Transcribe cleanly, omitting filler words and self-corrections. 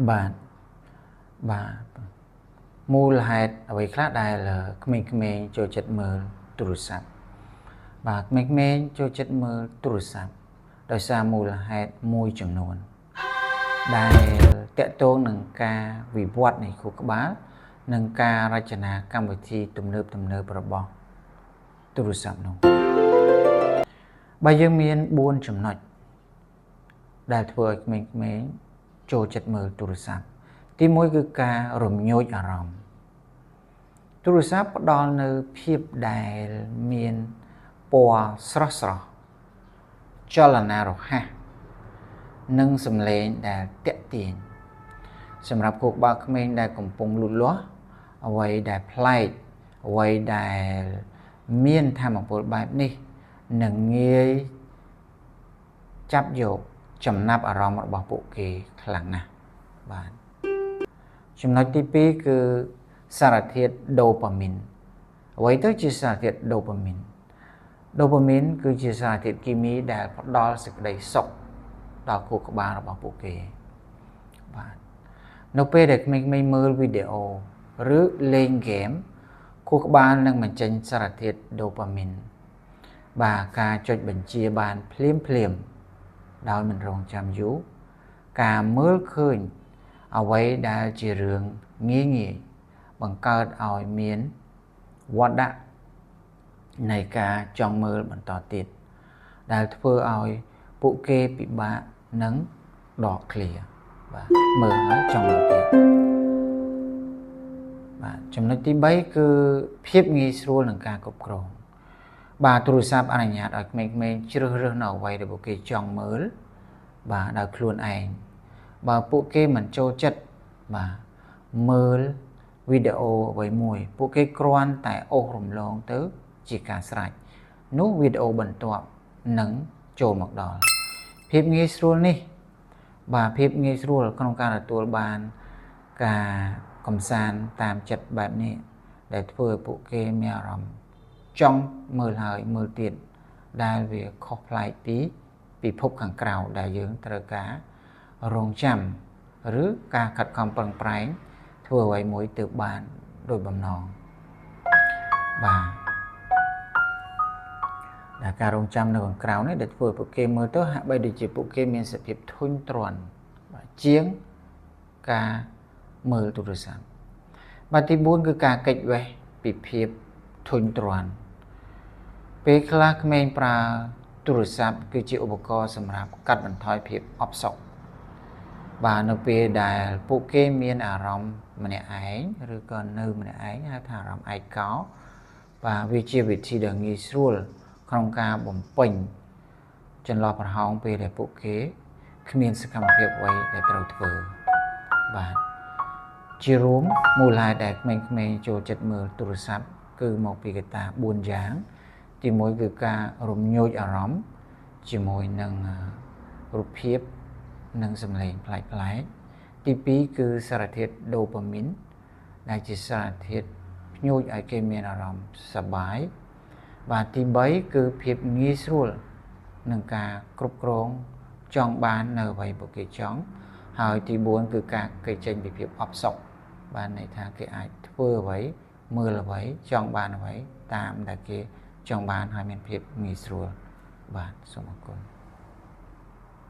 បាទបាទមូលហេតុអ្វីខ្លះដែលក្មេងៗចូលចិត្តមើលទូរស័ព្ទបាទក្មេងៗចូលចិត្តមើលទូរស័ព្ទដោយសារមូលហេតុមួយចំនួនដែលតកតងនឹងការវិវត្តនៃខួរក្បាលនិងការរចនាកម្មវិធីទំនើបរបស់ទូរស័ព្ទនោះបើយើងមាន4ចំណុចដែលធ្វើឲ្យក្មេងៗចូលចិត្តមើលទូរស័ព្ទទី1គឺការរំញោចអារម្មណ៍ទូរស័ព្ទផ្ដល់នូវភាពដែលមានពណ៌ស្រស់ចលនារហ័សនិងសំឡេងដែលទាក់ទាញសម្រាប់ខួរក្បាលក្មេងដែលកំពុងលូតលាស់អ្វីដែលប្លែកអ្វីដែលមានថាមពលបែបនេះនឹងងាយចាប់យកចំណាប់អារម្មណ៍របស់ពួកគេខ្លាំងណាស់បាទចំណុចទី2គឺសារធាតុដូប៉ាមីនអ្វីទៅជាសារធាតុដូប៉ាមីនគឺជាសារធាតុគីមីដែលផ្ដល់សេចក្តីសុខដល់ខួរក្បាលរបស់ពួកគេបាទនៅពេលដែលក្មេងៗមើលវីដេអូឬលេងហ្គេមខួរក្បាលនឹងបញ្ចេញសារធាតុដូប៉ាមីនបាទការចុចបញ្ជាបានភ្លាមដោយមិនរងចាំយូរការមើលឃើញអ្វីដែលជារឿងងាយបង្កើតឲ្យមានវដ្តនៃការចង់មើលបន្តទៀតដែលធ្វើឲ្យពួកគេពិបាកនឹងដកឃ្លាបាទមើលហើយចង់មើលទៀតបាទចំណុចទី3គឺភាពងាយស្រួលនឹងការគ្រប់គ្រងបាទទូរស័ព្ទអនុញ្ញាតឲ្យក្មេងៗជ្រើសរើសនៅអ្វីដែលពួកគេចង់មើលបាទដោយខ្លួនឯងបើពួកគេមិនចូលចិត្តបាទមើលវីដេអូអ្វីមួយពួកគេគ្រាន់តែអូសរំលងទៅជាការស្រេចនោះវីដេអូបន្ទាប់នឹងចូលមកដល់ភាពងាយស្រួលនេះបាទភាពងាយស្រួលក្នុងការទទួលបានការកំសាន្តតាមចិត្តបែបនេះដែលធ្វើឲ្យពួកគេមានអារម្មណ៍ចង់មើលហើយមើលទៀតដែលវាខុសប្លែកពីពិភពខាងក្រៅដែលយើងត្រូវការរងចាំឬការខិតខំប្រឹងប្រែងធ្វើអ្វីមួយទៅបានដោយបំណងបាទដែលការរងចាំនៅខាងក្រៅនេះដែលធ្វើឲ្យពួកគេមើលទៅហាក់បីដូចជាពួកគេមានសភាពធុញទ្រាន់បាទជាងការមើលទូរស័ព្ទបាទទី4គឺការគេចវេះពីភាពធុញទ្រាន់ពេលខ្លះក្មេងប្រើទូរស័ព្ទគឺជាឧបករណ៍សម្រាប់កាត់បន្ថយភាពអផ្សុកបាទនៅពេលដែលពួកគេមានអារម្មណ៍ម្នាក់ឯងឬក៏នៅម្នាក់ឯងហៅថាអារម្មណ៍ឯកោបាទវាជាវិធីដ៏ងាយស្រួលក្នុងការបំពេញចន្លោះប្រហោងពេលដែលពួកគេគ្មានសកម្មភាពអ្វីដែលត្រូវធ្វើបាទជារួមមូលហេតុដែលក្មេងៗចូលចិត្តមើលទូរស័ព្ទគឺមកពីកត្តា4យ៉ាងទី1គឺការរំញោចអារម្មណ៍ជាមួយនឹងរូបភាពនិងសំឡេងប្លែកៗទី2គឺសារធាតុដូប៉ាមីនដែលជាសារធាតុភ្ញូចឲ្យគេមានអារម្មណ៍សប្បាយបាទទី3គឺភាពងាយស្រួលនឹងការគ្រប់គ្រងចង់បាននៅអ្វីពួកគេចង់ហើយទី4គឺការគេចចេញពីភាពអផ្សុកបាទន័យថាគេអាចធ្វើអ្វីមើលអ្វីចង់បានអ្វីតាមដែលគេចង់បានហើយមានភាពងាយស្រួលបាទសូមអរគុណ